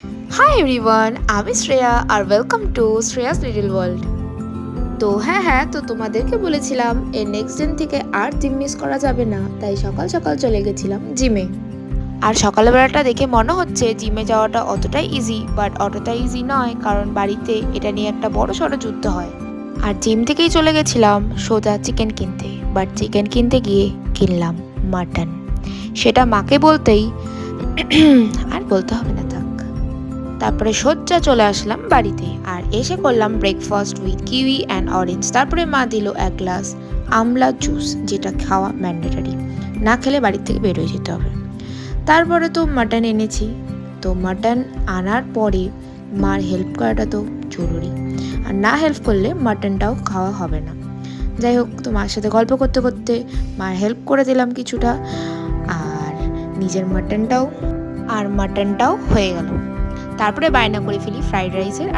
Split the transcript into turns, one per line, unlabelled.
High everyone, আমি শ্রেয়া আর welcome to Shreya's little world. তো হ্যাঁ, তো তোমাদেরকে বলেছিলাম এর নেক্সট দিন থেকে আর জিম মিস করা যাবে না, তাই সকাল সকাল চলে গেছিলাম জিমে। আর সকালবেলাটা দেখে মনে হচ্ছে জিমে যাওয়াটা অতটাই ইজি, বাট অতটা ইজি নয়, কারণ বাড়িতে এটা নিয়ে একটা বড় সড়ো যুদ্ধ হয়। আর জিম থেকেই চলে গেছিলাম সোজা চিকেন কিনতে, বাট চিকেন কিনতে গিয়ে কিনলাম মাটন। সেটা মাকে বলতেই আর বলতে হবে না, থাক। তারপরে সোজা চলে আসলাম বাড়িতে আর এসে করলাম breakfast with kiwi and orange. তারপরে মা দিল এক গ্লাস আমলা জুস, যেটা খাওয়া ম্যান্ডেটারি, না খেলে বাড়ির থেকে বের হয়ে যেতে হবে। তারপরে তো মাটন এনেছি, তো মাটন আনার পরে মার হেল্প করাটা তো জরুরি, আর না হেল্প করলে মাটনটাও খাওয়া হবে না। যাই হোক, তো মার সাথে গল্প করতে করতে মার হেল্প করে দিলাম কিছুটা, আর নিজের মাটনটাও হয়ে গেল। তারপরে বায়না করে ফেলি ফ্রাইড রাইসের।